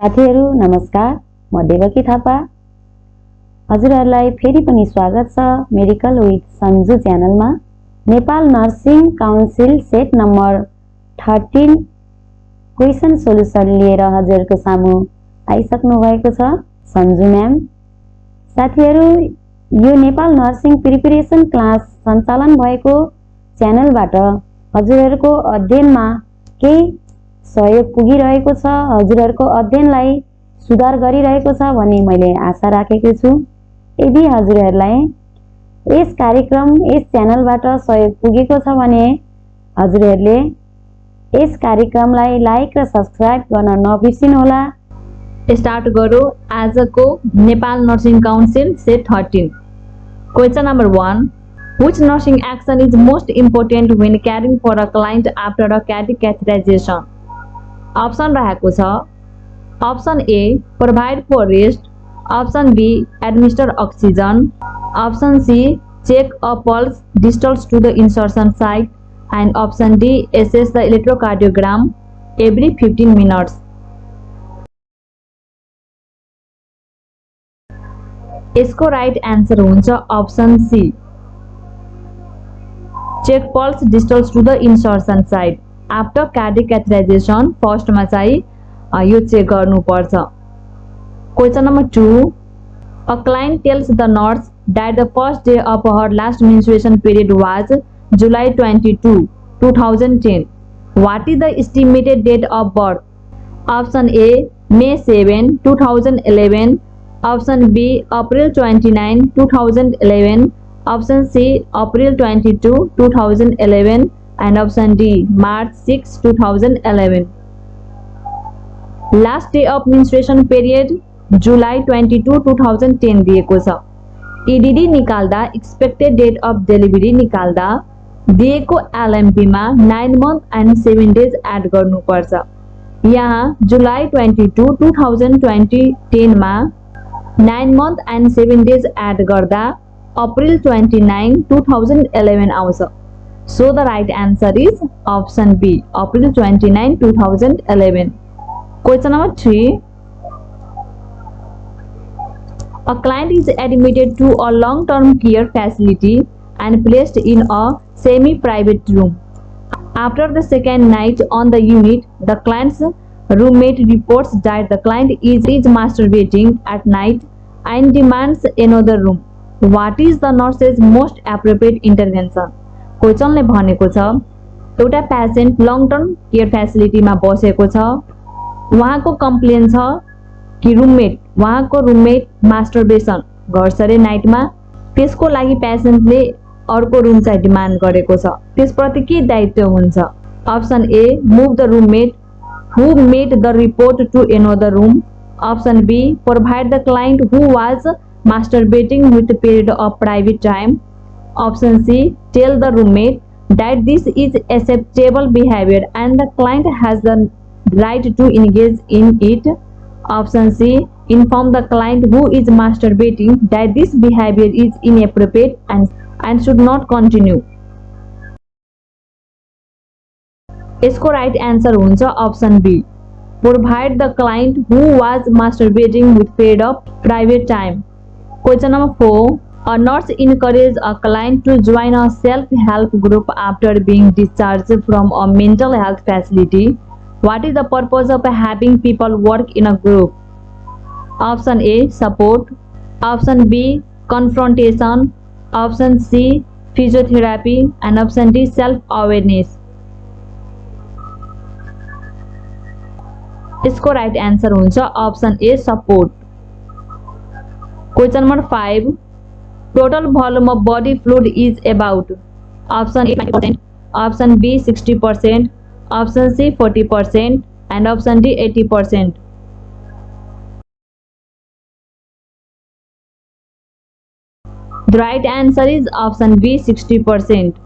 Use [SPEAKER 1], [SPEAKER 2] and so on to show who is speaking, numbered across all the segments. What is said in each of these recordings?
[SPEAKER 1] साथीहरू नमस्कार, म देवकी थापा। हजुरहरूलाई फेरि पनि स्वागत छ मेडिकल विथ सन्जु च्यानलमा। Nepal nursing council set number 13 question solution लिएर हजुरहरूको सामु आइसक्नु भएको छ सन्जु म्याम। साथीहरू, यो नेपाल नर्सिङ प्रिपरेसन क्लास सञ्चालन भएको च्यानलबाट हजुरहरूको अध्ययनमा केही सहयोग पुगिरहेको छ, हजुरहरूको अध्ययनलाई सुधार गरिरहेको छ भन्ने मैले आशा राखेको छु। यदि हजुरहरूलाई यस कार्यक्रम यस च्यानलबाट सहयोग पुगेको छ भने हजुरहरूले यस कार्यक्रमलाई लाइक र सब्स्क्राइब गर्न नबिर्सिनुहोला।
[SPEAKER 2] स्टार्ट गरौँ आजको Nepal nursing council set 13। Question number 1, which nursing action is most important when caring for a client after a cardiac catheterization? Option रहेको छ option A provide for rest, option B administer oxygen, option C check a pulse distals to the insertion site and option D assess the electrocardiogram every 15 minutes. इसको right answer हुन्छ option C check pulse distals to the insertion site. After cardiac catheterisation फर्स्टमा चाहिँ यो check गर्नुपर्छ। Question number 2, a client tells the nurse that the first day of her last menstruation period was July 22, 2010. What is the estimated date of birth? Option A May 7, 2011, option B April 29, 2011, option C April 22, 2011 and option D March 6, 2011. Last day of menstruation period July 22, 2010 दिएको छ। EDD निकाल्दा expected date of delivery निकाल्दा दिएको LMP मा 9 month and 7 days add गर्नुपर्छ। यहाँ जुलाई 22, 2010 मा 9 month and 7 days add गर्दा अप्रिल 29, 2011 आउँछ। So the right answer is option B, April 29, 2011. Question number 3. A client is admitted to a long-term care facility and placed in a semi-private room. After the second night on the unit, the client's roommate reports that the client is masturbating at night and demands another room. What is the nurse's most appropriate intervention? क्वेसनले भनेको छ एउटा patient long term care फ्यासिलिटीमा बसेको छ, उहाँको complain छ कि उहाँको roommate masturbation गर्छ रे नाइटमा। त्यसको लागि पेशेन्टले अर्को रुम चाहिँ डिमान्ड गरेको छ, त्यसप्रति के दायित्व हुन्छ? Option A move the roommate who made the report to another room, option B provide the client who was masturbating with a period of private time, option C tell the roommate that this is acceptable behavior and the client has the right to engage in it, option C inform the client who is masturbating that this behavior is inappropriate and should not continue. इसको right answer हुन्छ option B provide the client who was masturbating with period of private time. Question number 4. A nurse encourages a client to join a self-help group after being discharged from a mental health facility. What is the purpose of having people work in a group? Option A support, option B confrontation, option C physiotherapy and option D self-awareness. इसको right answer हुन्छ option a support. Question number 5. Total volume of body fluid is about. Option A 20%, option B 60%, option C 40% and option D 80%. The right answer is option B 60%.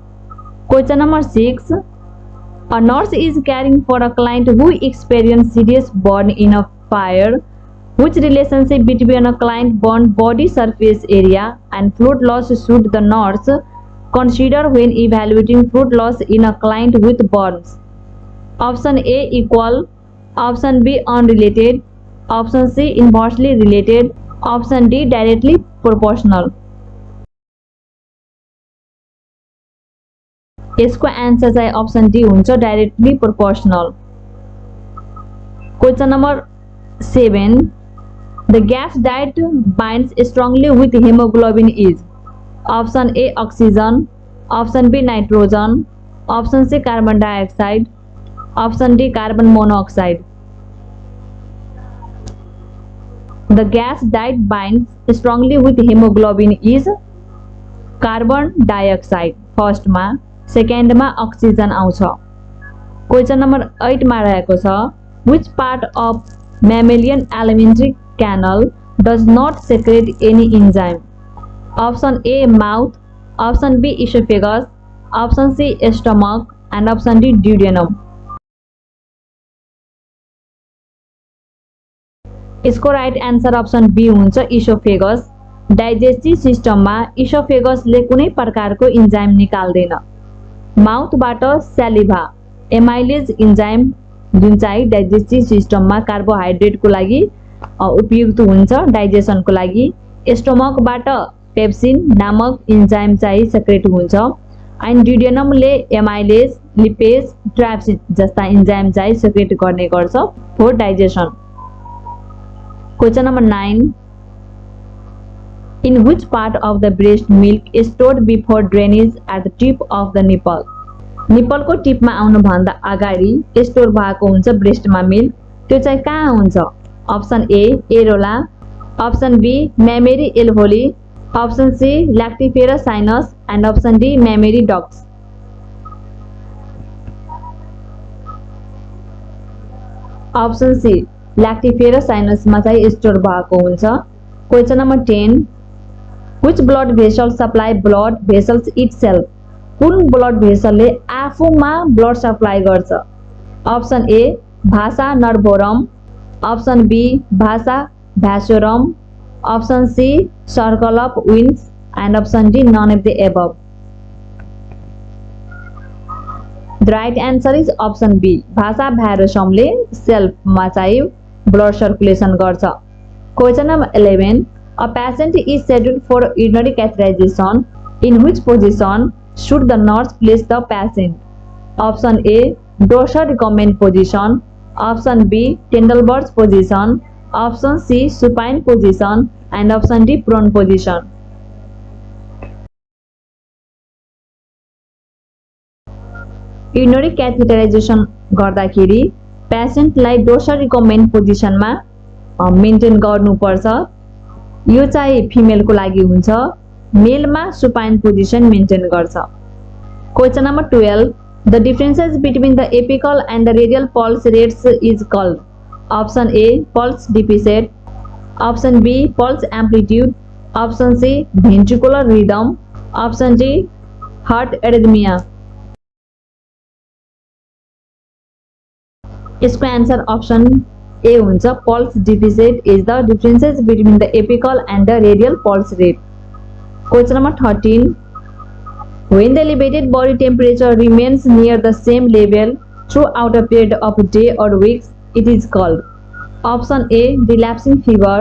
[SPEAKER 2] Question number 6. A nurse is caring for a client who experienced serious burn in a fire. Which relationship between a client burned body surface area and fluid loss should the nurse consider when evaluating fluid loss in a client with burns? Option A equal, option B unrelated, Option C inversely related. Option D directly proportional. यसको answer चाहिँ option D हुन्छ, directly proportional. Question number 7, the gas that binds strongly with hemoglobin is. Option A oxygen, option B nitrogen, option C carbon dioxide, option D carbon monoxide. The gas that binds strongly with hemoglobin is carbon dioxide first मा, second मा oxygen आउँछ। Question number 8 मा रहेको छ, which part of mammalian alimentary canal does not secrete any enzyme? Option A mouth, option B esophagus, option C stomach and option D duodenum। इसको right answer option be हुन्छ, oesophagus. Digestive सिस्टममा इसोफेगसले कुनै प्रकारको enzyme निकाल्दैन। माउथबाट स्यालिभा amylase enzyme जुन चाहिँ digestive सिस्टममा कार्बोहाइड्रेटको लागि उपयुक्त हुन्छ डाइजेसनको लागि। स्टोमकबाट पेप्सिन नामक इन्जाइम चाहिँ सेक्रेट हुन्छ एन्ड ड्युडेनमले एमाइलेज, लिपेज, ट्राइप्सिन जस्ता इन्जाइम चाहिँ सेक्रेट गर्ने गर्छ for digestion. Question number 9. In which part of the breast milk is stored before drainage at the tip of the nipple? निप्पलको टिपमा आउनुभन्दा अगाडि स्टोर भएको हुन्छ ब्रेस्टमा मिल्क, त्यो चाहिँ कहाँ हुन्छ? Option A areola, option B mammary alveoli, option C lactiferous sinus and option D mammary ducts. Option C lactiferous साइनसमा चाहिँ स्टोर भएको हुन्छ। Question number 10, which blood vessel supply blood vessels itself? कुन ब्लड भेसलले आफूमा ब्लड सप्लाई गर्छ? Option A vasa nervorum, option B vasa vasorum, option C circle of veins and option D none of the above. The right answer is option B भासा भ्यारोसमले सेल्फमा चाहिँ blood circulation गर्छ। Question number 11, a patient is scheduled for urinary catheterization. In which position should the nurse place the patient? Option A dorsal recumbent position, option B Trendelenburg position, option C supine position and option D prone position। Urinary catheterisation गर्दाखेरि पेसेन्टलाई dorsal recumbent पोजिसनमा maintain गर्नुपर्छ। यो चाहिँ फिमेलको लागि हुन्छ, मेलमा सुपाइन पोजिसन मेन्टेन गर्छ। Question number 12, the differences between the apical and the radial pulse rates is called. Option A pulse deficit, option B pulse amplitude, option C ventricular rhythm, option D heart arrhythmia. इसको answer option A हुन्छ, pulse deficit is the differences between the apical and the radial pulse rate. Question number 13, when the elevated body temperature remains near the same level throughout a period of day or weeks, it is called। Option A relapsing fever,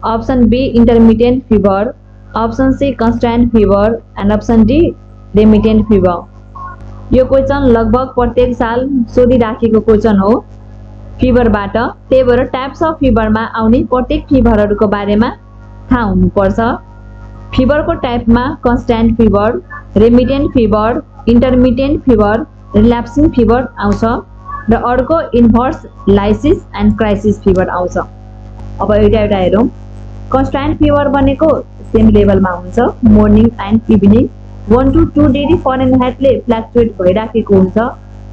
[SPEAKER 2] option B intermittent fever, option C constant fever and option D remittent fever। यो question लगभग प्रत्येक साल सोधिराखेको question हो फिभरबाट, त्यही भएर types of फिभरमा आउने प्रत्येक फिभरहरूको बारेमा थाहा हुनुपर्छ। फिभरको टाइपमा constant fever, remittent fever, intermittent fever, relapsing fever आउँछ र अर्को inverse lysis and crisis fever आउँछ। अब एउटा एउटा हेरौँ। कन्स्ट्यान्ट फिभर भनेको सेम लेभलमा हुन्छ, morning and evening 1 to 2 degree फरेनहाइटले फ्लक्चुएट भइराखेको हुन्छ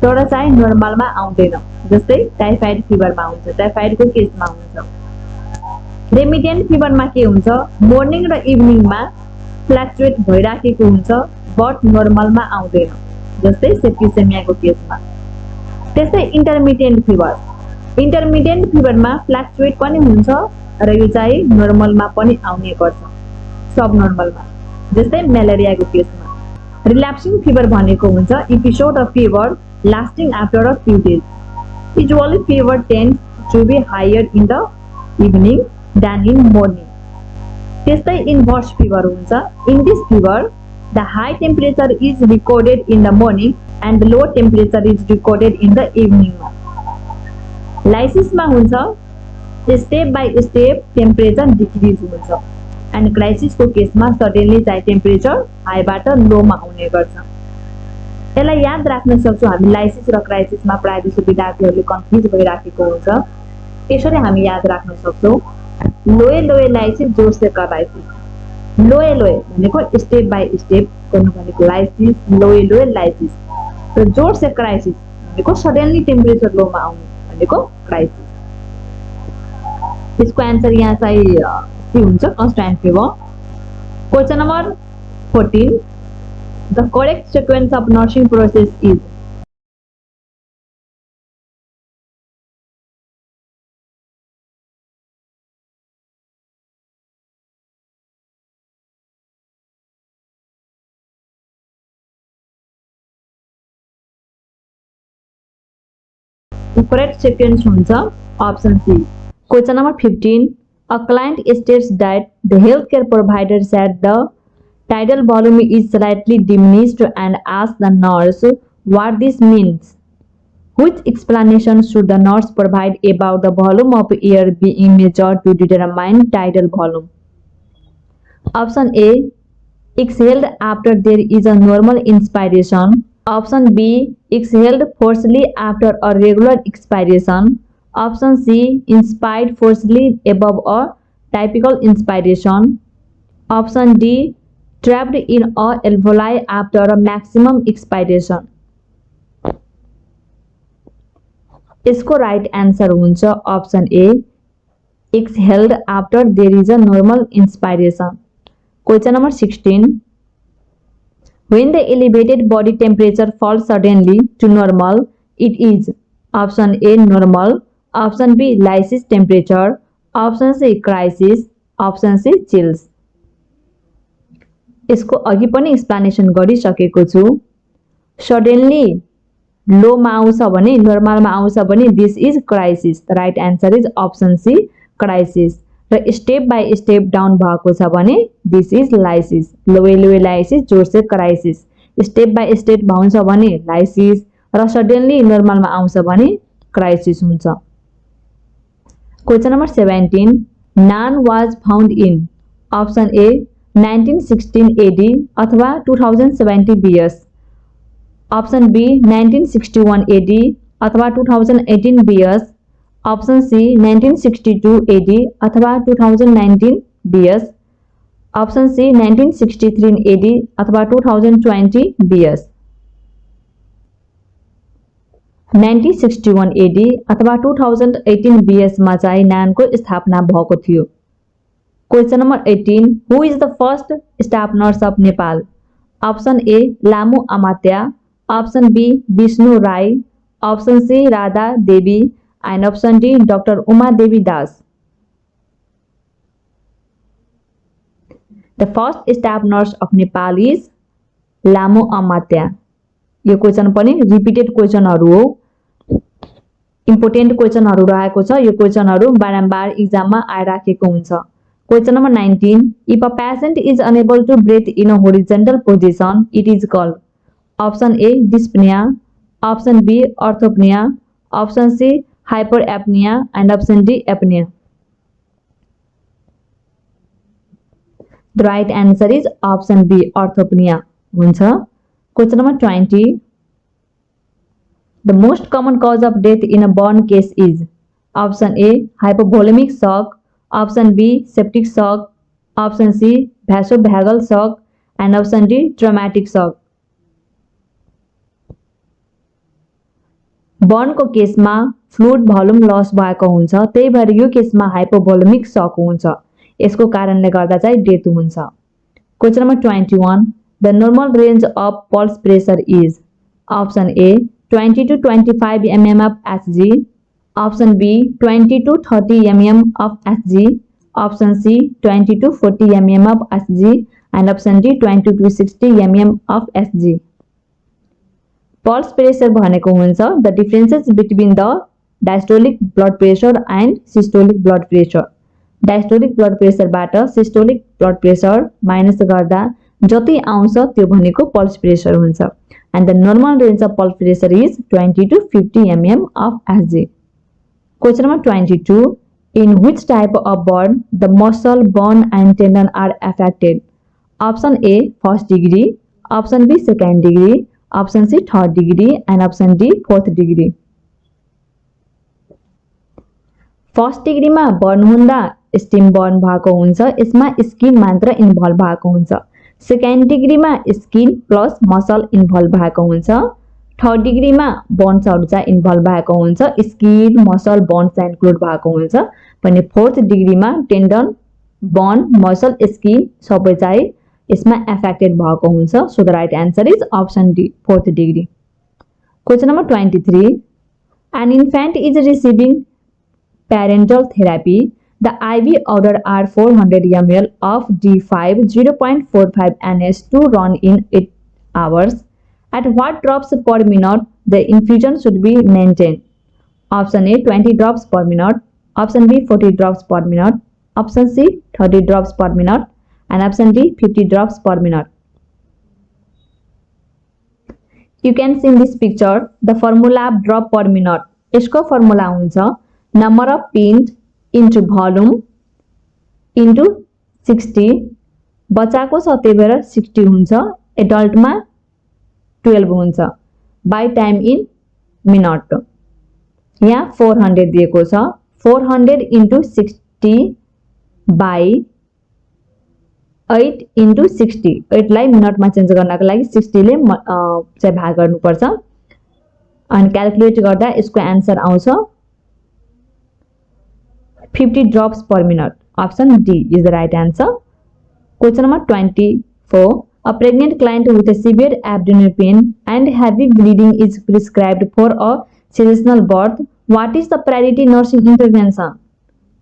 [SPEAKER 2] तर चाहिँ नर्मलमा आउँदैन, जस्तै टाइफाइड फिभरमा हुन्छ, टाइफाइडको केसमा हुन्छ। रेमिटेन्ट फिभरमा के हुन्छ, मर्निङ र इभिनिङमा फ्लक्चुएट भइराखेको हुन्छ बट नर्मलमा आउँदैन, जस्तै सेप्टिसेमियाको केसमा। त्यस्तै इन्टरमिटेन्ट फिभर, इन्टरमिटेन्ट फिभरमा फ्लक्चुएट पनि हुन्छ र यो चाहिँ नर्मलमा पनि आउने गर्छ, सब नर्मलमा, जस्तै म्यालेरियाको केसमा। रिल्याप्सिङ फिभर भनेको हुन्छ episode of fever lasting after a few days. Usually fever tends to be higher in the evening then in morning. त्यस्तै इन्भर्स फिभर हुन्छ। In this fever the high temperature is recorded in the morning and the low temperature is recorded in the इभिनिङमा। लाइसिसमा हुन्छ step by step temperature decrease हुन्छ and क्राइसिसको केसमा suddenly चाहिँ temperature हाईबाट लोमा आउने गर्छ। यसलाई याद राख्न सक्छौँ हामी। लाइसिस र क्राइसिसमा प्रायःजसो विद्यार्थीहरूले कन्फ्युज भइराखेको हुन्छ। यसरी हामी याद राख्न सक्छौँ लोए लोए लाइसिस जोरसे क्राइसिस। लोए लोए भनेको स्टेप बाई स्टेप गर्नु भनेको लाइसिस, लोए लोए लाइसिस, र जोरसे क्राइसिस भनेको सडनली टेम्परेचर लोमा आउनु भनेको क्राइसिस। इसको आंसर यहाँ चाहिँ सी हुन्छ, constant fever। Question number 14. The correct sequence of nursing process is the correct sequence हुन्छ option C. Question number 15. A client states that the healthcare provider said the tidal volume is slightly diminished and asks the nurse what this means. Which explanation should the nurse provide about the volume of air being measured to determine tidal volume? Option A. Exhaled after there is a normal inspiration. Option B. Exhaled forcibly after a regular expiration. Option C. Inspired forcibly above a typical inspiration. Option D. Trapped in a alveoli after a maximum expiration. इसको right answer हुन्छ option A, exhaled after there is a normal inspiration. Question number 16. When the elevated body temperature falls suddenly to normal, it is option A normal, option B lysis temperature, option C crisis, option C chills. यसको अघि पनि explanation गरिसकेको छु। Suddenly लोमा आउँछ भने नर्मलमा आउँछ भने this is crisis. The right answer is option C crisis. र स्टेप बाई स्टेप डाउन भएको छ भने दिस इज लाइसिस। लोए लोए लाइसिस जोरसे क्राइसिस। स्टेप बाई स्टेप हुन्छ भने लाइसिस र सडनली नर्मलमा आउँछ भने क्राइसिस हुन्छ। Question number 17. None was found in option A 1916 AD अथवा 2070 BS, ऑप्शन बी 1961 AD अथवा 2018 BS, ऑप्शन सी 1962 AD अथवा 2019 BS, ऑप्शन सी 1963 AD अथवा 2020 BS। 1961 AD अथवा 2018 BS मा चाहिँ नानको स्थापना भएको थियो। Question number 18. Who is the first staff nurse of Nepal? Option A. Lamu Amatya, option B. Vishnu Rai, option C. Radha Devi, and option D. Dr. Uma Devi Das. The first staff nurse of Nepal is Lamu Amatya. यो question पनि repeated क्वेशनहरु हो, important क्वेशनहरु रहेको छ। यो क्वेशनहरु बारम्बार एक्जाममा आइराखेको हुन्छ। Question number 19. If a patient is unable to breathe in a horizontal position, it is called option A dyspnea, option B orthopnea, option C hyperapnea, and option D apnea. The right answer is option B orthopnea हुन्छ। Question number 20. The most common cause of death in a burn case is option A hypovolemic shock, option B septic shock, option C vasovagal shock, and option D traumatic shock. Burn को केसमा fluid volume loss भएको हुन्छ, त्यही भएर यो केसमा हाइपोभोल्युमिक शक हुन्छ। यसको कारणले गर्दा चाहिँ डेथ हुन्छ। Question number 21. The normal range of pulse pressure is option A 20 to 25 mm of Hg, option B 20 to 30 mm of Hg, option C 20 to 40 mm of Hg, and option D 20 to 60 mm of Hg. Pulse pressure भनेको हुन्छ the differences between the diastolic blood pressure and systolic blood pressure. Diastolic blood प्रेसरबाट systolic blood pressure minus गर्दा जति आउँछ त्यो भनेको pulse pressure हुन्छ। And the normal range of pulse pressure is 20 to 50 mm of Hg। Question number 22. In which type of burn the muscle, bone and tendon are affected? Option A first degree, option B second degree, option C third degree and option D fourth degree। First डिग्रीमा burn हुँदा steam burn भएको हुन्छ, यसमा skin मात्र involve भएको हुन्छ। Second डिग्रीमा skin plus muscle involve भएको हुन्छ। थर्ड डिग्रीमा बोन्सहरु चाहिँ इन्भल्भ भएको हुन्छ, स्किन मसल बोन्स चाहिँ इन्क्लुड भएको हुन्छ। भने फोर्थ डिग्रीमा टेन्डन बोन मसल स्किन सबै चाहिँ यसमा एफेक्टेड भएको हुन्छ। So the right answer is option D fourth degree. Question number 23. An infant is receiving parental therapy. The IV order are 400 ml of D5 0.45 NS to run in 8 hours. At what drops per minute the infusion should be maintained? Option A 20 drops per minute, option B 40 drops per minute, option C 30 drops per minute and option D 50 drops per minute. You can see in this picture the formula of drop per minute. यसको formula हुन्छ number of pins into volume into 60। बच्चाको छ त्यही भएर 60 हुन्छ, एडल्टमा 12 हुन्छ by time in minute. यहाँ 400 दिएको छ, 400 into 60 बाई 8 into 60। 8 लाई मिनटमा चेन्ज गर्नको लागि 60 ले चाहिँ भाग गर्नुपर्छ अनि क्याल्कुलेट गर्दा यसको आन्सर आउँछ 50 drops per minute। Option D is the right answer। Question number 24. A pregnant client with a severe abdominal pain and heavy bleeding is prescribed for a cesarean birth. What is the priority nursing intervention?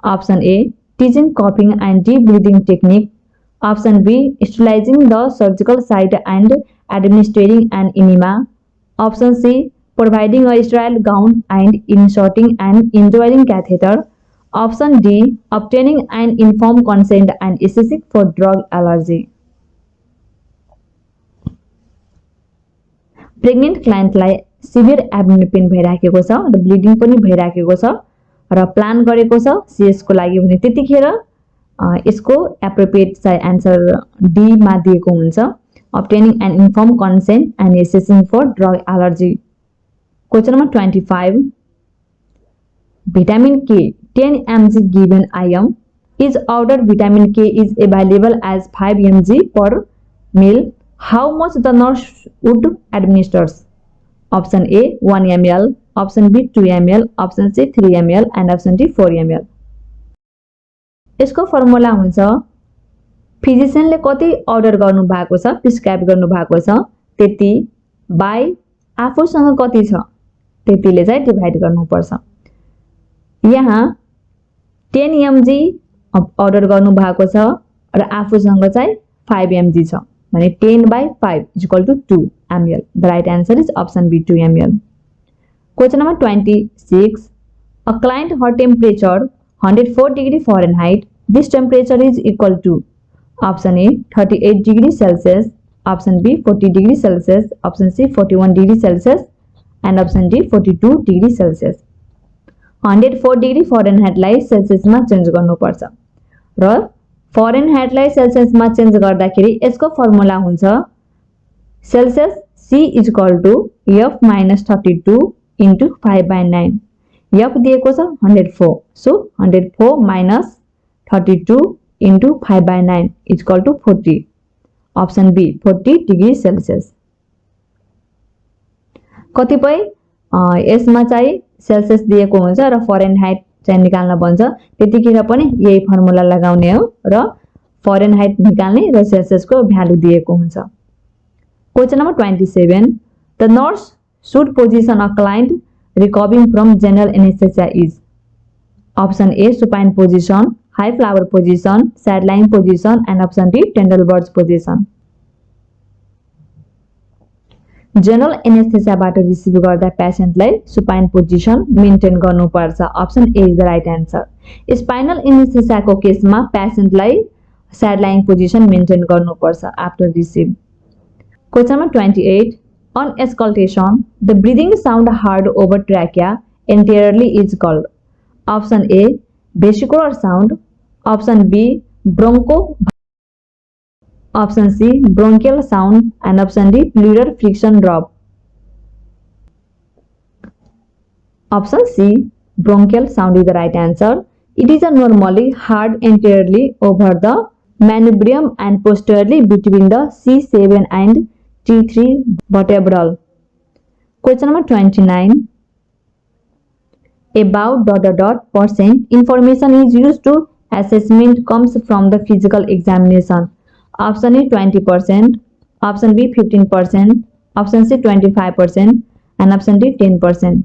[SPEAKER 2] Option A teaching coughing and deep breathing technique, option B sterilizing the surgical site and administering an enema, option C providing a sterile gown and inserting an indwelling catheter, option D obtaining an informed consent and assessing for drug allergy। Pregnant क्लाइन्टलाई severe abdominal pain भइराखेको छ र bleeding पनि भइराखेको छ र plan गरेको छ सीएस को लागि भने त्यतिखेर यसको एप्रोप्रिएट चाहिँ आन्सर डी मा दिएको हुन्छ, obtaining an informed consent and assessing for drug allergy। Question number 25. Vitamin K 10 mg given IM is ordered vitamin K is available as 5 mg per meal. How much the nurse would administers? Option A 1 ml, option B 2 ml, option C 3 ml and option D 4 ml। यसको formula हुन्छ फिजिशियनले कति order गर्नु भएको छ, prescribe गर्नु भएको छ त्यति बाइ आफूसँग कति छ त्यतिले चाहिँ डिभाइड गर्नुपर्छ। यहाँ 10 mg अर्डर गर्नु भएको छ र आफूसँग चाहिँ 5 mg छ भने 10/5 = 2 ml। The right answer is option B 2 ml। Question number 26. A client her temperature 104 degree Fahrenheit. This temperature is equal to option A 38 degrees Celsius, option B 40 degrees Celsius, option C 41 degrees Celsius and option D 42 degrees Celsius। 104 degree Fahrenheit लाई Celsius मा change गर्नुपर्छ र Fahrenheit लाई Celsius मा change गर्दाखेरि यसको formula हुन्छ Celsius C = F - 32 * 5/9। F दिएको छ 104, so 104 - 32 * 5/9 = 40। Option B 40 degree Celsius. कतिपय यसमा चाहिँ सेल्सियस दिएको हुन्छ र फरेनहाइट चाहिँ निकाल्न भन्छ, त्यतिखेर पनि यही फर्मुला लगाउने हो र फरेनहाइट निकाल्ने र सेल्सियस को भ्यालु दिएको हुन्छ। Question number 27. The nurse should position a client recovering from general anesthesia is option A supine position, high flower position, side lying position and option D tender birds position। General एनेस्थेसियाबाट receive गर्दा पेशेन्टलाई supine position maintain गर्नुपर्छ। Option A is the right answer. Spinal एनेस्थेसियाको केसमा पेशेन्टलाई side lying position maintain गर्नुपर्छ after receive. Question number 28, on auscultation the breathing sound heard over trachea anteriorly is called. Option A vesicular sound, option B broncho, option C bronchial sound, and option D pleural friction drop. Option C bronchial sound is the right answer. It is normally heard anteriorly over the manubrium and posteriorly between the C7 and T3 vertebral. Question number 29. About ... percent information is used to assessment comes from the physical examination. Option A 20%, option B 15%, option C 25%, and option D 10%.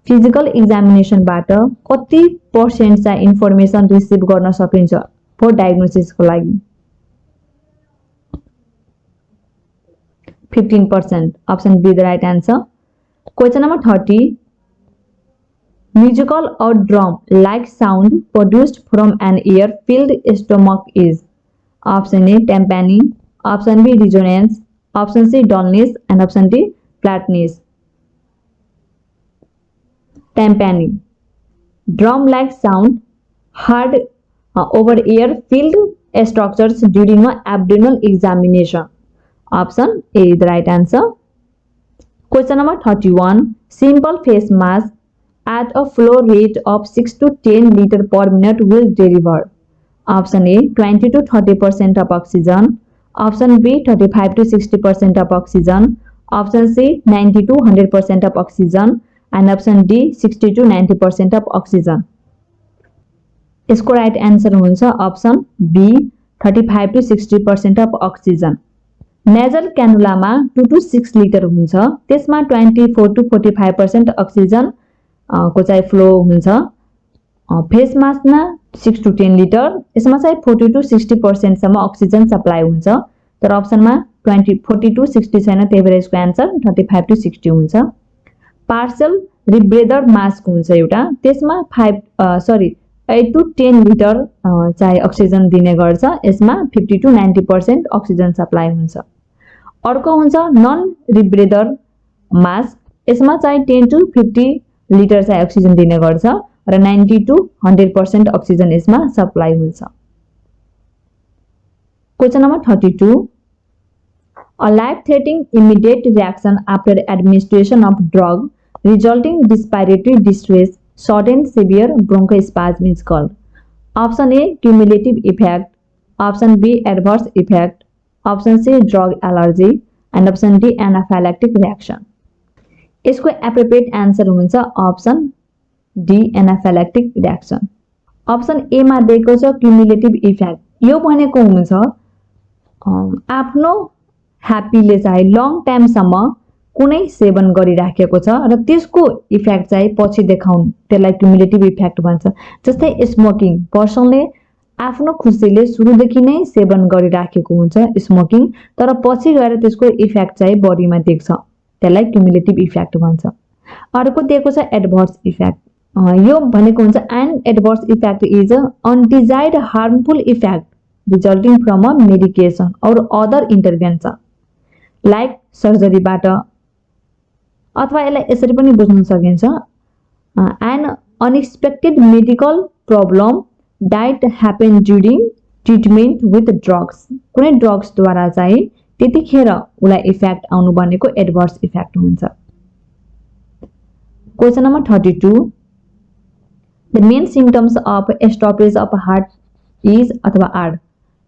[SPEAKER 2] Physical एक्जामिनेसनबाट कति percent चाहिँ information receive गर्न सकिन्छ for डायग्नोसिसको लागि? 15%. Option B the right answer. Question number 30. Musical or drum like sound produced from an air filled stomach is. Option A tympani, option B resonance, option C dullness, and option D flatness. Tympani, drum like sound heard over air filled structures during an abdominal examination. Option A is the right answer. Question number 31. Simple face mask at a flow rate of 6 to 10 liter per minute will deliver. Option A 20 to 30% of oxygen. Option B 35 to 60% of oxygen. Option C 90 to 100% of oxygen. And option D 60 to 90% of oxygen. यसको right answer हुन्छ option B 35 to 60% of oxygen. Nasal क्यानुलामा 2 to 6 litre हुन्छ, त्यसमा 24 to 45% oxygen को चाहिँ flow हुन्छ। Face मास्कमा 6 to 10 litre, यसमा चाहिँ 40 to 60% सम्म अक्सिजन सप्लाई हुन्छ, तर अप्सनमा 40 to 60 छैन, त्यही भएर यसको आन्सर 35 to 60 हुन्छ। पार्सल रिब्रेदर मास्क हुन्छ एउटा, त्यसमा 8 to 10 लिटर चाहिँ अक्सिजन दिने गर्छ, यसमा 50 to 90% अक्सिजन सप्लाई हुन्छ। अर्को हुन्छ नन रिब्रेदर मास्क, यसमा चाहिँ 10 to 50 लिटर चाहिँ अक्सिजन दिने गर्छ र 90 to 100% अक्सिजन यसमा सप्लाई हुन्छ। Question number 32. A life-threatening immediate reaction after administration of drug resulting respiratory distress, sudden severe bronchospasm is called. Option A cumulative effect, option B adverse effect, option C drug allergy, and option D anaphylactic reaction. यसको appropriate answer हुन्छ option D anaphylactic reaction. Option A मा दिएको छ cumulative effect, यो भनेको हुन्छ आफ्नो ह्याप्पीले चाहिँ लङ टाइमसम्म कुनै सेवन गरिराखेको छ र त्यसको इफेक्ट चाहिँ पछि देखाउनु, त्यसलाई क्युमुलेटिभ इफेक्ट भन्छ। जस्तै स्मोकिङ, पर्सनले आफ्नो खुसीले सुरुदेखि नै सेवन गरिराखेको हुन्छ स्मोकिङ, तर पछि गएर त्यसको इफेक्ट चाहिँ बडीमा देख्छ, त्यसलाई क्युमुलेटिभ इफेक्ट भन्छ। अर्को दिएको छ एडभर्स इफेक्ट, यो भनेको हुन्छ an adverse effect is a undesired harmful effect resulting from a medication और अदर इन्टरभेन्सन लाइक सर्जरीबाट, अथवा यसलाई यसरी पनि बुझ्न सकिन्छ an unexpected medical problem that happen during treatment with drugs, कुनै ड्रग्सद्वारा चाहिँ त्यतिखेर उसलाई इफेक्ट आउनु भनेको एडभर्स इफेक्ट हुन्छ। Question number 32. The main symptoms of stoppage of heart is अथवा are.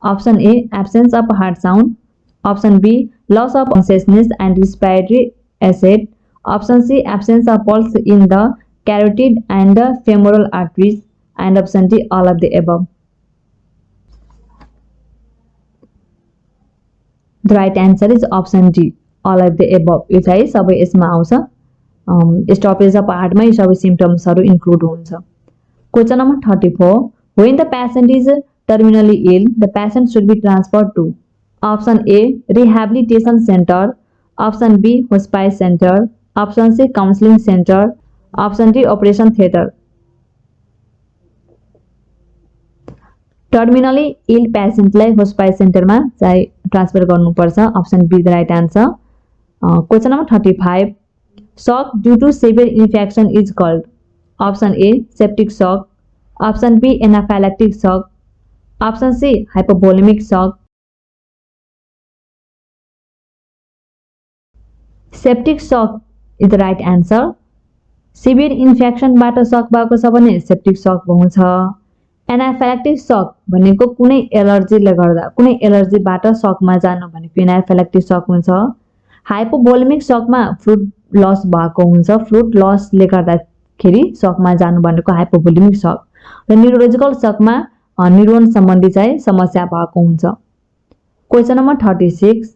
[SPEAKER 2] Option A absence of heart sound, option B loss of consciousness and respiratory arrest, option C absence of pulse in the carotid and the femoral arteries, and option D all of the above. The right answer is option D all of the above. यो चाहिँ सबै यसमा आउँछ, stoppage of हार्टमा यो सबै सिम्पटम्सहरू include हुन्छ। Question number 34. When the patient is terminally ill, the patient should be transferred to. Option A rehabilitation center, Option B, hospice center. Option C, counseling center. Option D, operation theater. Terminally ill पेसेन्टलाई hospice सेन्टरमा चाहिँ transfer गर्नुपर्छ. Option B the right answer. Question number 35. Shock due to severe infection is called. Option A, septic shock. Option B, anaphylactic shock. Option C, hypovolemic shock. Septic shock is the right answer. Severe इन्फेक्सनबाट shock भएको छ भने septic सक हुन्छ. Anaphylactic सक भनेको कुनै एलर्जीले गर्दा कुनै एलर्जीबाट सकमा जानु भनेको एनाफाइलेक्टिक सक हुन्छ. हाइपोभोलेमिक सकमा फ्लुइड लस भएको हुन्छ. फ्लुइड लसले गर्दाखेरि सकमा जानु भनेको हाइपोभोलेमिक सक. र न्युरोलोजिकल सकमा न्युरोन सम्बन्धी चाहिँ समस्या भएको हुन्छ. Question number 36.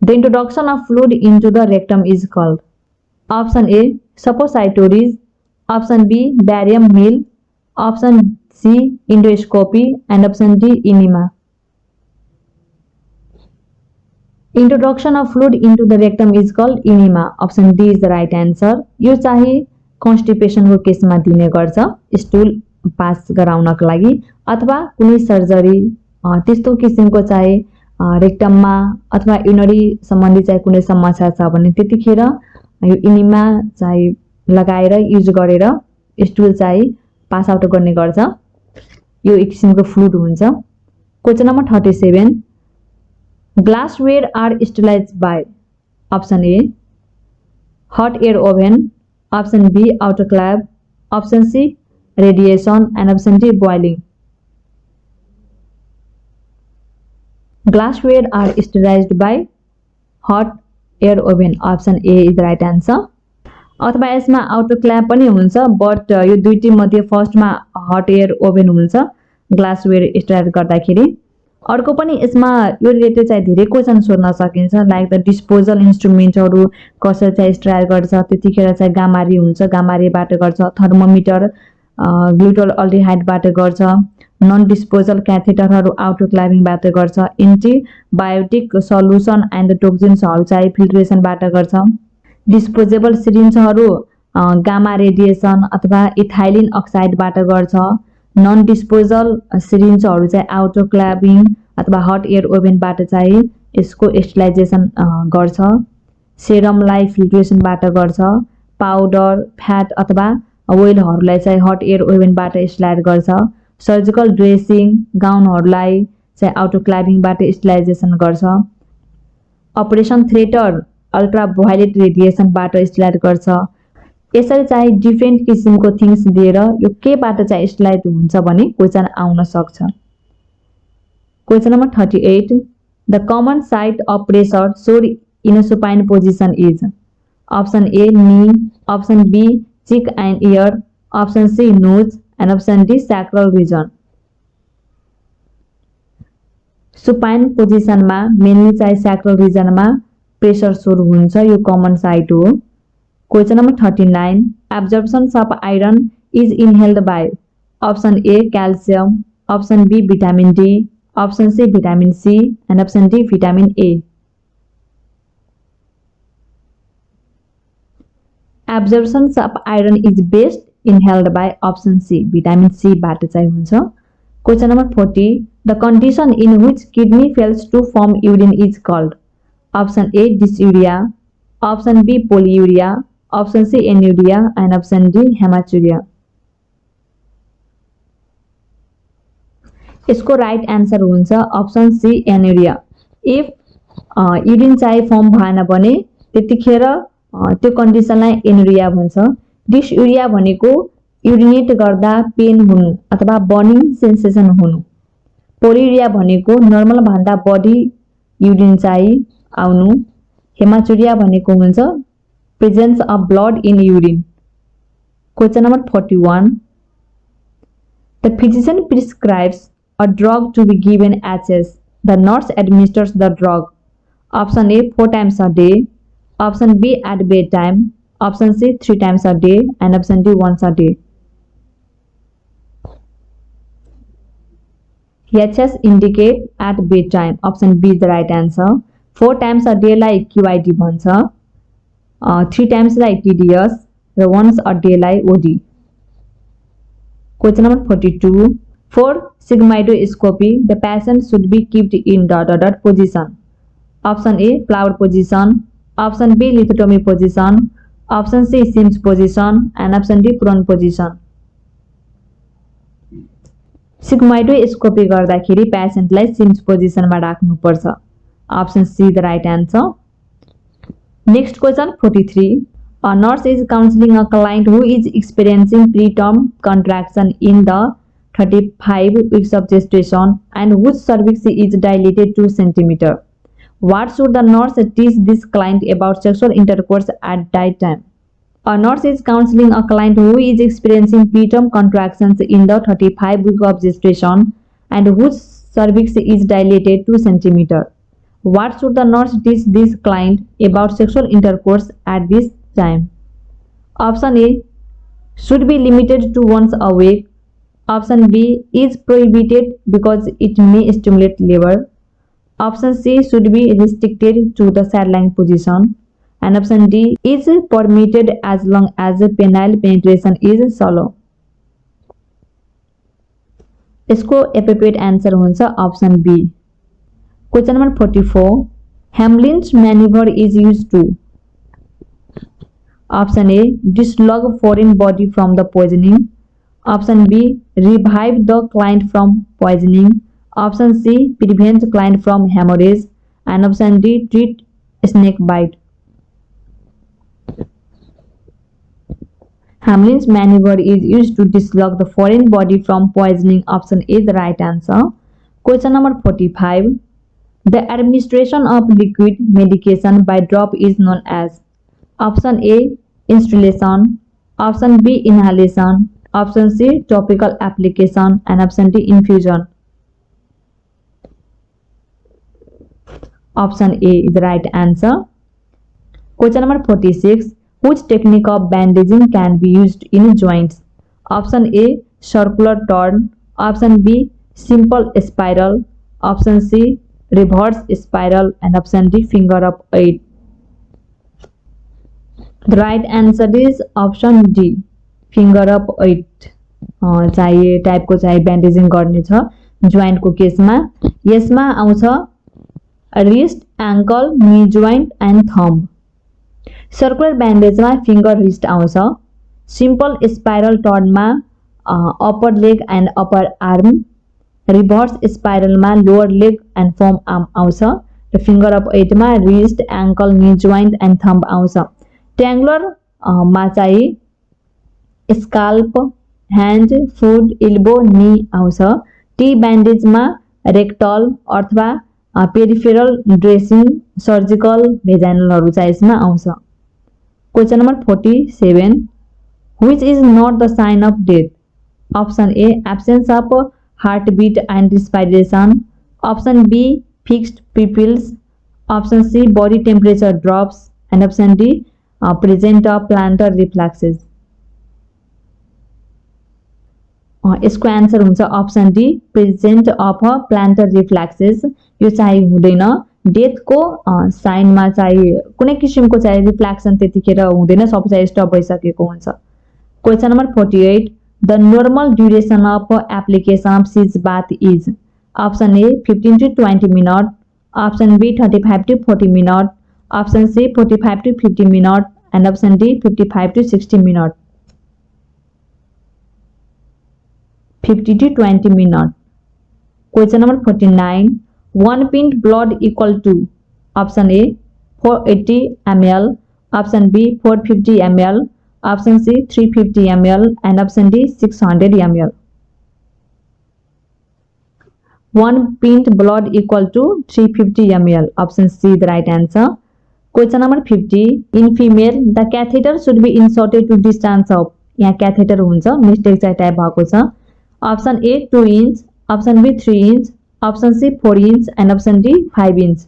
[SPEAKER 2] The introduction of fluid into the rectum is called. Option A, suppositories. Option B, barium meal. Option C, endoscopy. And option D, enema. Introduction of fluid into the rectum is called enema. Option D is the right answer. यो चाहिँ constipation को केसमा दिने गर्छ, stool pass गराउनको लागि अथवा कुनै सर्जरी त्यस्तो किसिमको चाहिँ रेक्टममा अथवा युनरी सम्बन्धी चाहिँ कुनै समस्या छ भने त्यतिखेर यो इनिमा चाहिँ लगाएर युज गरेर स्टुल चाहिँ पास आउट गर्ने गर्छ. यो एक किसिमको फ्लुइड हुन्छ. Question number 37. Glassware are sterilised by. Option A, hot air oven. Option B, autoclave. Option C, radiation. And option D, boiling. Glassware are sterilised by hot air oven. Option A is the right answer. अथवा यसमा आउटोक्लेव पनि हुन्छ, but यो दुईटी मध्ये फर्स्टमा hot air oven हुन्छ glassware स्टराइज गर्दाखेरि. अर्को पनि यसमा यो रिलेटेड चाहिँ धेरै क्वेसन सोध्न सकिन्छ, लाइक द डिस्पोजल इन्स्ट्रुमेन्टहरू कसरी चाहिँ स्टराइज गर्छ. त्यतिखेर चाहिँ गामारी हुन्छ, गामारीबाट गर्छ. थर्मोमिटर ग्लुटल अल्डिहाइडबाट गर्छ. नन डिस्पोजल क्याथेटरहरू आउटोक्लाभिङबाट गर्छ. एन्टिबायोटिक सल्युसन एन्ड टोक्सिन्सहरू चाहिँ फिल्ट्रेसनबाट गर्छ. डिस्पोजेबल सिरिन्जहरू गामा रेडिएसन अथवा इथाइलिन अक्साइडबाट गर्छ. नन डिस्पोजल सिरिन्जहरू चाहिँ आउटोक्लाभिङ अथवा हट एयर ओभनबाट चाहिँ यसको स्टरलाइजेसन गर्छ. सेरमलाई फिल्ट्रेसनबाट गर्छ. पाउडर, फ्याट अथवा ओइलहरूलाई चाहिँ हट एयर ओभनबाट स्टरलाइज गर्छ. सर्जिकल ड्रेसिङ, गाउनहरूलाई चाहिँ आउटोक्लाभिङबाट स्टरलाइजेसन गर्छ. अपरेसन थिएटर अल्ट्राभायोलेट रेडिएसनबाट स्टरलाइज गर्छ. यसरी चाहिँ डिफ्रेन्ट किसिमको थिङ्स दिएर यो केबाट चाहिँ स्टरलाइज हुन्छ भने क्वेसन आउन सक्छ. Question number 38. The common site of pressure sore in a supine position is. Option A, knee. Option B, cheek and ear. Option C, nose. And option D, sacral region. Supine पोजिसनमा mainly चाहिँ sacral रिजनमा pressure sore हुन्छ, यो common site हो. Question number 39. Absorption of iron is inhaled by. Option A, calcium. Option B, vitamin D. Option C, vitamin C. And option D, vitamin A. Absorption of iron is best inhaled by. Option C, vitamin C बाट चाहिँ हुन्छ. Question number 40. The condition in which kidney fails to form urine is called. Option A, dysuria. Option B, polyuria. Option C, anuria. And option D, haematuria. यसको right answer हुन्छ option C, anuria. If urine चाहिँ form भएन भने त्यतिखेर त्यो कन्डिसनलाई एन्युरिया भन्छ. डिसयुरिया भनेको युरिनेट गर्दा पेन हुनु अथवा बर्निङ सेन्सेसन हुनु. पोलियुरिया भनेको नर्मल भन्दा बढी युरिन चाहिँ आउनु. हेमाचुरिया भनेको हुन्छ presence of blood in urine. Question number 41. The physician prescribes a drug to be given H. The nurse administers the drug. Option A, 4 times a day. Option B, at bedtime. Option C, 3 times a day. And option D, once a day. HS indicate at bedtime. Option B is the right answer. 4 times a डेलाई QID भन्छ, 3 टाइम्सलाई TDS र once a डेलाई OD. Question number 42. For sigmoidoscopy, the patient should be kept in dot position. Option A, flower position. Option B, lithotomy position. Option C, Sims position. And option D, prone position. Sigmoidoscopy गर्दाखेरि पेशेन्टलाई seems पोजिसनमा राख्नुपर्छ. Option C the right answer. Next question 43. A nurse is counseling a client who is experiencing preterm contraction in the 35 weeks of gestation and whose cervix is dilated 2 cm. What should the nurse teach this client about sexual intercourse at that time? A nurse is counseling a client who is experiencing preterm contractions in the 35 weeks of gestation and whose cervix is dilated 2 cm. What should the nurse teach this client about sexual intercourse at this time? Option A, should be limited to once a week. Option B, is prohibited because it may stimulate labor. Option C, should be restricted to the sideline position. And option D, is permitted as long as penile penetration is shallow. इसको appropriate answer हुन्छ option B. Question number 44. Hamlin's maneuver is used to. Option A, dislodge foreign body from the poisoning. Option B, revive the client from poisoning. Option C, prevent client from hemorrhage. And option D, treat snake bite. Hamlin's maneuver is used to dislodge the foreign body from poisoning. Option A is the right answer. Question number 45. The administration of liquid medication by drop is known as. Option A, instillation. Option B, inhalation. Option C, topical application. And option D, infusion. Option A is the right answer. Question number 46. Which technique of bandaging can be used in joints? Option A, circular turn. Option B, simple spiral. Option C, reverse spiral. And option D, finger of 8. The right answer is option D, finger of 8. चाहिए type को चाहिए बैंडेजिङ गर्ने छ joint को केसमा. यसमा आउँछ wrist, ankle, knee joint and thumb. Circular बैंडेजमा फिंगर रिस्ट आउँछ. सिंपल स्पाइरल टर्नमा upper leg and upper arm. Reverse स्पाइरलमा lower leg and forearm आउँछ. र फिंगर अफ 8 मा wrist, ankle, knee joint and thumb आउँछ. ट्याङ्गुलर मा चाहिँ scalp, hand, foot, elbow, knee आउँछ. टी बैंडेजमा रेक्टल अथवा पेरिफेरल ड्रेसिङ, सर्जिकल, भेजाइनलहरु चाहिँ यसमा आउँछ. Question number 47. Which is not the sign of death? Option A, absence of heartbeat and respiration. Option B, fixed pupils. Option C, body temperature drops. And option D, present of plantar reflexes. यसको answer हुन्छ option D, present of planter reflexes. यो चाहिँ हुँदैन. Death को sign में चाहिए कुनै किसिमको चाहिँ रिफ्लेक्सन त्यतिखेर हुँदैन, सब चाहिँ स्टप भइसकेको हुन्छ. Question number 48. The normal duration of application of सीज bath is. Option A 15 to 20 minutes. Option B 35 to 40 minutes. Option C 45 to 50 minutes. And option D 55 to 60 minutes. 50 to 20 minutes. Question number 49. 1 pint blood equal to. Option A 480 ml. Option B 450 ml. Option C 350 ml. And option D 600 ml. 1 pint blood equal to 350 ml. Option C the right answer. Question number 50. In female, the catheter should be inserted to distance of. यहाँ catheter हुन्छ, mistake चाहिँ type भएको छ. Option A 2 inch. Option B 3 inch. Option C 4 inch. And option D 5 inch.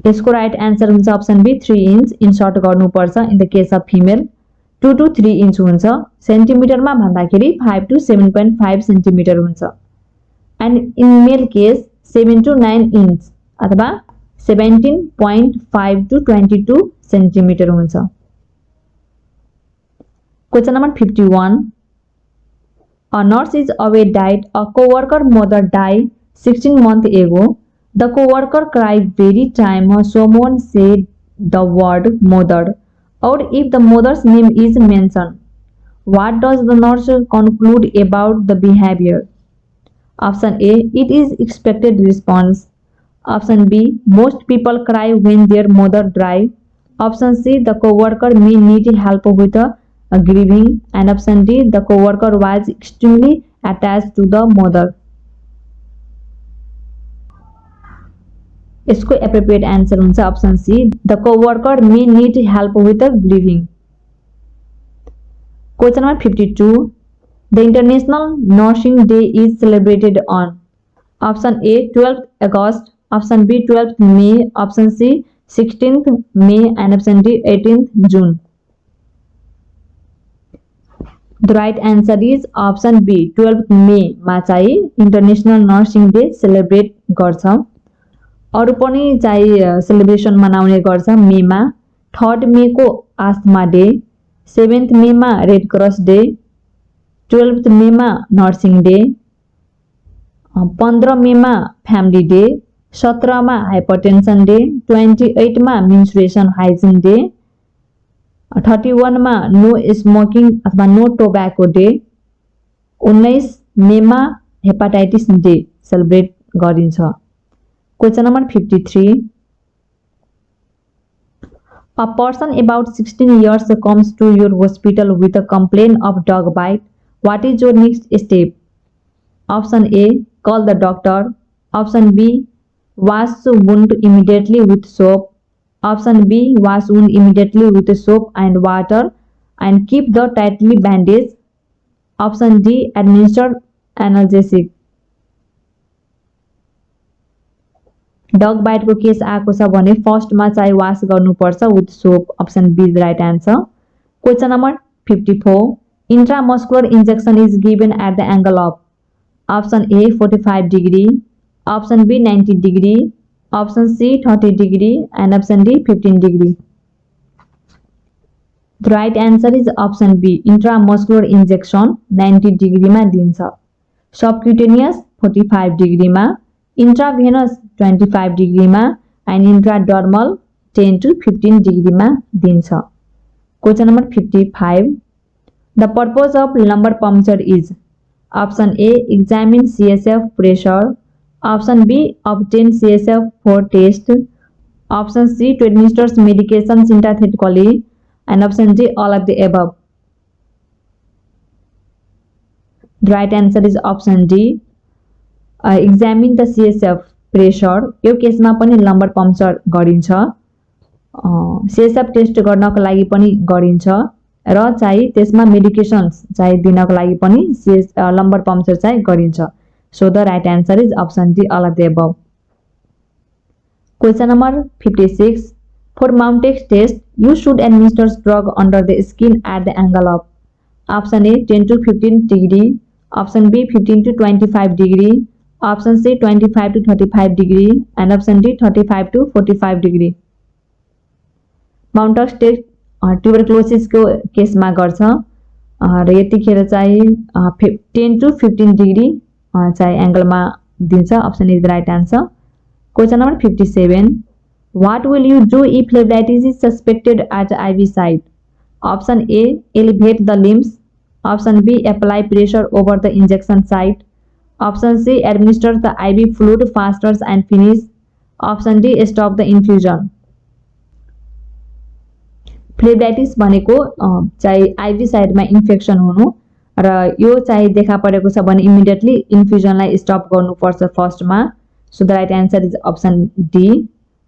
[SPEAKER 2] यसको right answer हुन्छ option be 3 inch insert गर्नुपर्छ. In the case of female 2 to 3 inch हुन्छ. सेन्टिमिटरमा भन्दाखेरि 5 to 7.5 सेन्टिमिटर हुन्छ. And in male case 7 to 9 inch अथवा 17.5 to 22 centimetre हुन्छ। Question number 51 A nurse is away died. A co-worker mother died 16 months ago. The co-worker cried very time someone said the word mother, or if the mother's name is mentioned. What does the nurse conclude about the behavior? Option A, it is expected response. Option B, most people cry when their mother dies. Option C, the co-worker may need help with grieving. And option D, the co-worker was extremely attached to the mother. इसको appropriate answer हुन्छ option C, the co-worker may need help with grieving. Question number 52. The International Nursing Day is celebrated on option A 12th August, option B 12th May, option C 16th May, and option D 18th June. The right answer is option B 12th May मा चाहिँ international nursing day celebrate गर्छ। अरु पनि चाहिँ celebration मनाउने गर्छ मेमा। 3rd मे को आस्थमा डे, 7th मे मा रेड क्रस डे, 12th मे मा नर्सिङ डे, 15 मे मा फ्यामिली डे, 17 मा हाइपरटेन्सन डे, 28 मा मेन्स्ट्रुएसन हाइजिन डे, 31 मा नो स्मोकिङ अथवा नो टोब्याको डे, 19 मे मा हेपाटाइटिस डे सेलिब्रेट गरिन्छ। Question number 53. A person about 16 years comes to your hospital with a complaint of dog bite. What is your next step? Option A, call the doctor. Option B, wash wound immediately with soap. Option B, wash wound immediately with soap and water and keep the tightly bandaged. Option D, administer analgesic. Dog bite को case आएको छ भने first मा चाहिँ wash गर्नुपर्छ with soap. Option B is right answer. Question number 54. Intramuscular injection is given at the angle of option A 45 degree, option B 90 degree, option C 30 degree, and option D 15 degree. The right answer is option B intramuscular injection 90 degree मा दिन्छ। Subcutaneous 45 degree मा, intravenous 25 degree मा, and intradermal 10 to 15 degree मा दिन्छ। Question number 55. The purpose of lumbar puncture is option A, examine CSF pressure, option B, obtain CSF for test, option C, to administer medication synthetically, and option D, all of the above. The right answer is option D, examine the CSF pressure. यो केसमा पनि लम्बर puncture गरिन्छ। CSF test गर्नको लागि पनि गरिन्छ र चाहिँ त्यसमा मेडिकेशन्स चाहिँ दिनको लागि पनि लम्बर पम्पचर चाहिँ गरिन्छ। So the right answer is option D, all of the above. Question number 56. For Mantoux test you should administer drug under the skin at the angle of option A 10 to 15 degree, option B 15 to 25 degree, option C 25 to 35 degree, and option D 35 to 45 degree. माउन्टेक्स test tuberculosis को केसमा गर्छ र यतिखेर चाहिँ 10 to 15 degree चाहिँ एंगलमा दिन्छ। Option is the right answer. Question number 57. What will you do if phlebitis is suspected at IV site? Option A, elevate the limbs. Option B, apply pressure over the injection site. Option C, administer the IV fluid faster and finish. Option D, stop the infusion. फ्लेब्लाइटिस भनेको चाहिँ ivy साइडमा infection हुनु र यो चाहिँ देखा परेको छ भने इमिडिएटली इन्फ्युजनलाई स्टप गर्नुपर्छ फर्स्टमा। So the right answer is option D,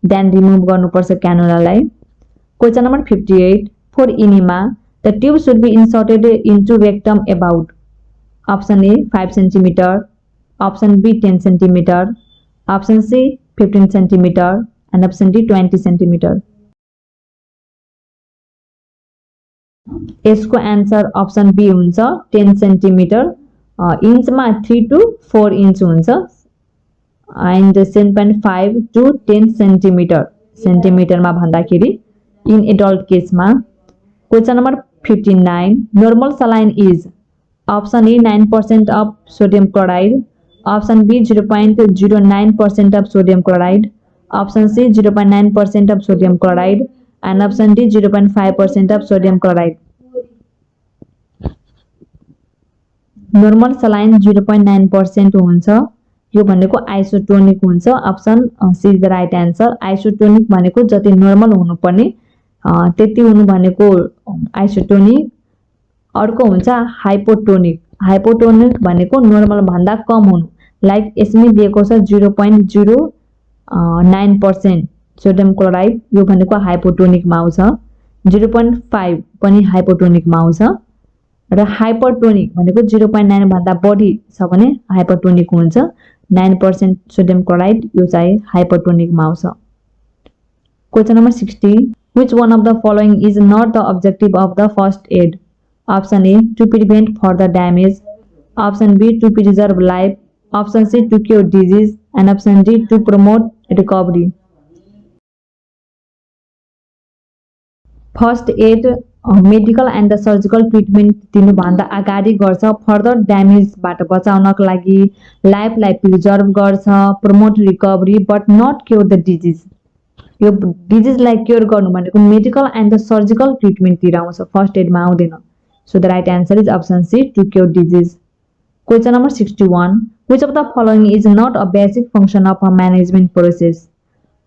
[SPEAKER 2] then remove गर्नुपर्छ क्यानुलालाई। Question number 58. For enema the tube should be inserted into rectum about option A 5 centimetre, option B 10 centimetre, option C 15 centimetre, and option D 20 centimetre. यसको answer option B हुन्छ 10 centimetre. इंचमा 3 to 4 inch हुन्छ। and 7.5 to 10 सेन्टिमिटरमा भन्दाखेरि in adult केसमा। Question number 59 normal saline is option A 9% of sodium chloride, option B 0.09% of sodium chloride, option C 0.9% of sodium chloride, and option D 0.5% of sodium chloride. Normal saline 0.9% हुन्छ, यो भनेको isotonic हुन्छ। Option C is the right answer. Isotonic भनेको जति normal हुनुपर्ने त्यति हुनु भनेको आइसोटोनिक। अर्को हुन्छ हाइपोटोनिक। हाइपोटोनिक भनेको नर्मल भन्दा कम हुनु, लाइक यसमै दिएको छ 0.09% सोडियम क्लोराइड, यो भनेको हाइपोटोनिकमा आउँछ। 0.5 पनि हाइपोटोनिकमा आउँछ र हाइपरटोनिक भनेको 0.9 भन्दा बढी छ भने हाइपरटोनिक हुन्छ। 9% सोडियम क्लोराइड यो चाहिँ हाइपरटोनिकमा आउँछ। Question number 60 which one of the following is not the objective of the first aid? Option A to prevent further damage, option B to preserve life, option C to cure disease, and option D to promote recovery. First aid medical and the surgical treatment दिनुभन्दा अगाडि गर्छ, further ड्यामेजबाट बचाउनको लागि, लाइफलाई preserve गर्छ, promote recovery but not cure the disease. यो डिजिजलाई क्योर गर्नु भनेको मेडिकल एन्ड द सर्जिकल ट्रिटमेन्टतिर आउँछ, फर्स्ट एडमा आउँदैन। So the right answer is option C to cure disease. Question number 61 which of the following is not a basic function of a management process?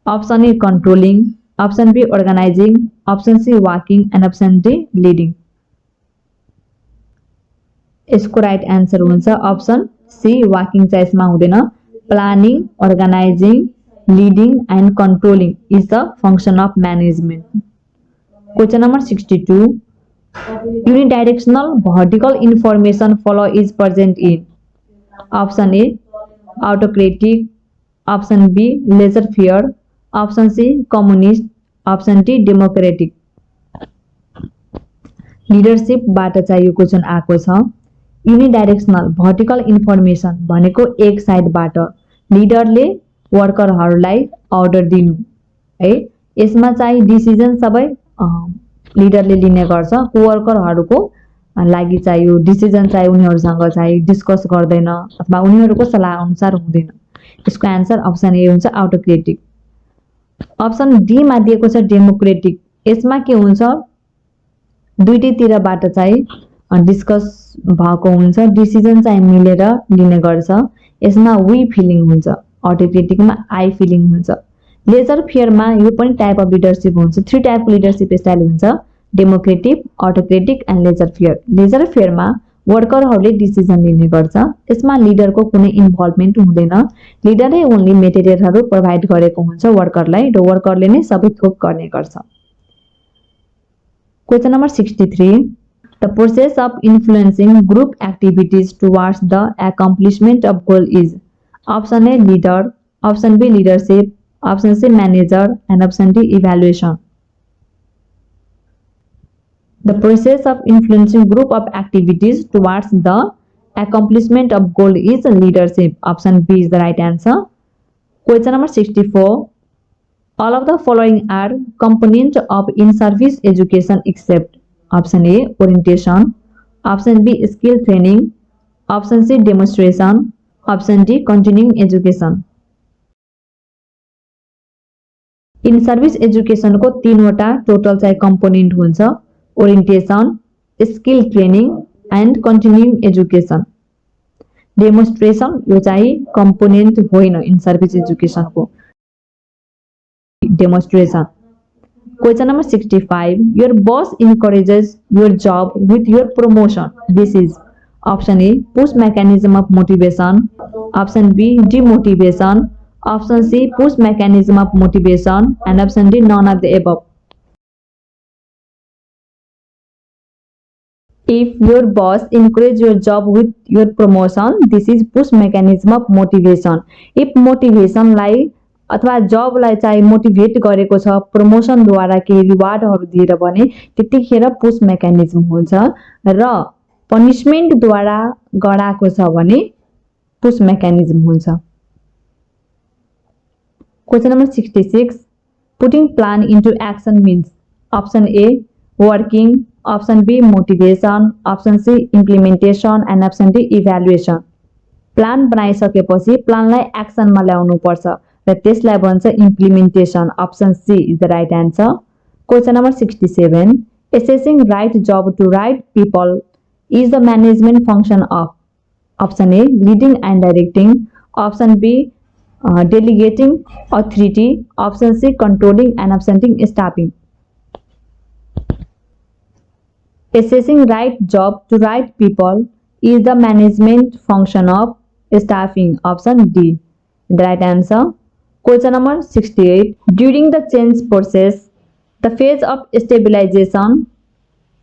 [SPEAKER 2] Option A controlling, option B organizing, option C walking, and option D leading. यसको right answer हुन्छ option C walking चाहिँ यसमा हुँदैन। Planning, organising, leading and controlling is the function of management. Question number 62 unidirectional vertical information flow is present in option A autocratic, option B laissez faire, option C communist, option D democratic. Leadership बाट चाहिँ यो question आएको छ। Unidirectional vertical information भनेको एक साइडबाट लिडरले वर्करहरूलाई order दिनु है। यसमा चाहिँ डिसिजन सबै लिडरले लिने गर्छ, कोवर्करहरूको लागि चाहिँ यो डिसिजन चाहिँ उनीहरुसँग चाहिँ डिस्कस गर्दैन अथवा उनीहरुको सल्लाह अनुसार हुँदैन। यसको आन्सर अप्सन ए हुन्छ ऑटोक्रेटिक। अप्सन डी मा दिएको छ डेमोक्रेटिक। यसमा के हुन्छ दुईटैतिरबाट चाहिँ डिस्कस भएको हुन्छ, डिसिजन चाहिँ मिलेर लिने गर्छ। यसमा वी फिलिङ हुन्छ, ऑटोक्रेटिकमा आई फिलिङ हुन्छ। लेजर फेयरमा यो पनि टाइप अफ लिडरशिप हुन्छ। 3 टाइपको लिडरशिप स्टाइल हुन्छ, democratic, autocratic and laissez faire. Laissez फेयरमा वर्करहरूले डिसिजन लिने गर्छ, यसमा लिडरको कुनै इन्भल्भमेन्ट हुँदैन। लिडरले ओन्ली मेटेरियलहरू प्रोभाइड गरेको हुन्छ वर्करलाई र वर्करले नै सबै थोक गर्ने गर्छ। Question number 63 the process of influencing group activities towards the accomplishment of goal is option A leader, option B leadership, option C manager and option D evaluation. The process of influencing group of activities towards the accomplishment of goal is leadership. Option B is the right answer. Question number 64. All of the following are components of in-service education except option A orientation, option B skill training, option C demonstration, option D continuing education. In service education को 3 वटा total चाहिँ component हुन्छ, orientation, skill training and continuing education. Demonstration यो चाहिँ component होइन in service education को। Demonstration. Question number 65 your boss encourages your job with your promotion. This is option A push mechanism of motivation, option B demotivation, option C push mechanism of motivation, and option D none of the above. If your boss encourage your job with your promotion, this is push mechanism of motivation. If motivation लाई अथवा जब लाई चाहिँ motivate गरेको छ promotion द्वारा केही रिवार्डहरु दिएर भने त्यतिखेर पुश मेकानिजम हुन्छ, र पनिशमेन्ट द्वारा गराएको छ भने पुश मेकानिजम हुन्छ। Question number 66. Putting plan into action means option A working, option B motivation, option C implementation and option D evaluation. Plan बनाइसकेपछि प्लानलाई एक्सनमा ल्याउनु पर्छ र त्यसलाई भन्छ implementation. Option C is the right answer. Question number 67. Assessing right job to right people is the management function of option A leading and directing, option B delegating authority, option C controlling and option D staffing. Assessing right job to right people is the management function of staffing. Option D the right answer. Question number 68. During the change process, the phase of stabilization,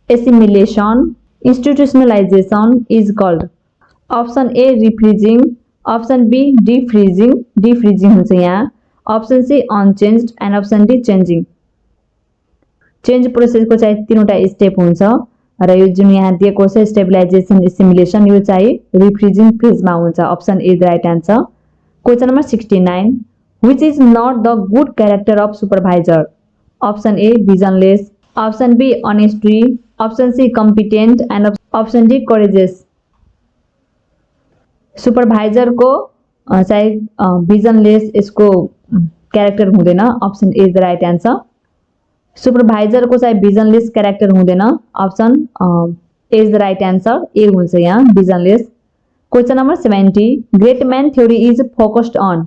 [SPEAKER 2] assimilation, institutionalization is called option A refreezing, option B defreezing, defreezing हुन्छ यहाँ, option C unchanged and option D changing. Change प्रोसेसको चाहिँ तीनवटा step हुन्छ र यो जुन यहाँ दिएको छ स्टेबलाइजेसन एसिमिलेसन यो चाहिँ रिफ्रिजिङ फेजमा हुन्छ. Option A the right answer. Question number 69. Which is not the good character of supervisor? Option A visionless, option B honesty, option C competent and option D courageous. Supervisor को चाहिँ विजनलेस यसको character हुँदैन. Option A the right answer. Supervisor को चाहिँ visionless character हुँदैन. Option A is the right answer. A हुन्छ यहाँ visionless. Question number 70. Great man theory is focused on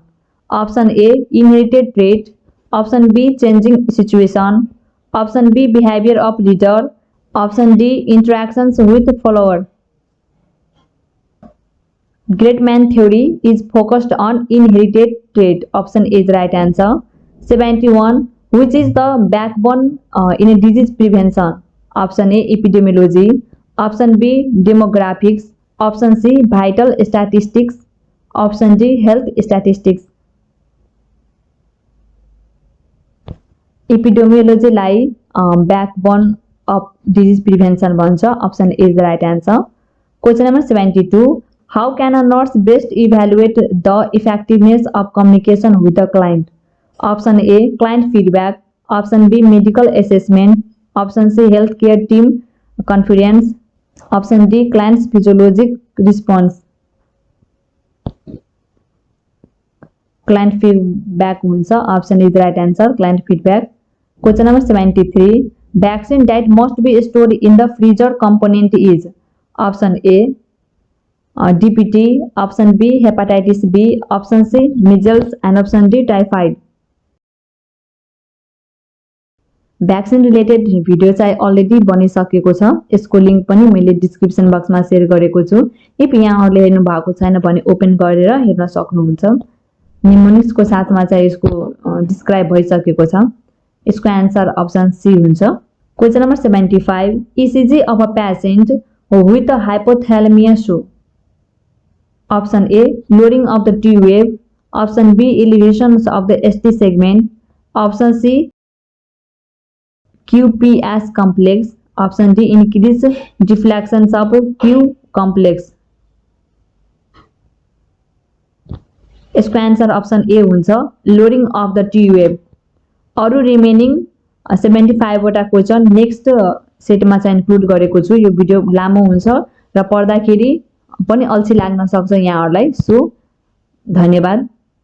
[SPEAKER 2] option A inherited trait, option B changing situation, option B behaviour of leader, option D interactions with follower. Great man theory is focused on inherited trait. Option A is the right answer. 71. Which is the backbone in a disease prevention? Option A epidemiology, option B demographics, option C vital statistics, option D health statistics. Epidemiology लाई backbone of disease prevention भन्छ. Option A is the right answer. Question number 72. How can a nurse best evaluate the effectiveness of communication with the client? Option A client feedback, option B medical assessment, option C healthcare team conference, option D client's physiologic response. Client feedback हुन्छ. Option is the right answer. Client feedback. Question number 73. Vaccine that must be stored in the freezer component is option A DPT, option B hepatitis B, option C measles and option D typhoid. Vaccine related video चाहिँ already बनिसकेको छ. यसको link पनि मैले description बक्समा share गरेको छु. If यहाँहरुले हेर्नु भएको छैन भने ओपन गरेर हेर्न सक्नुहुन्छ. निमोनिक्सको साथमा चाहिँ यसको डिस्क्राइब भइसकेको छ. यसको आन्सर ऑप्शन सी हुन्छ. Question number 75. ECG of a patient with a hypothalemia show. Option A loading of the T wave, option B elevations of the ST segment, option C QPS complex, option D increased deflections of Q complex. यसको answer option A हुन्छ loading of the T wave. अरु remaining 75 वटा question next सेटमा चाहिँ include गरेको छु. यो video लामो हुन्छ र पढ्दाखेरि पनि अल्छी लाग्न सक्छ यहाँहरुलाई. सो धन्यवाद.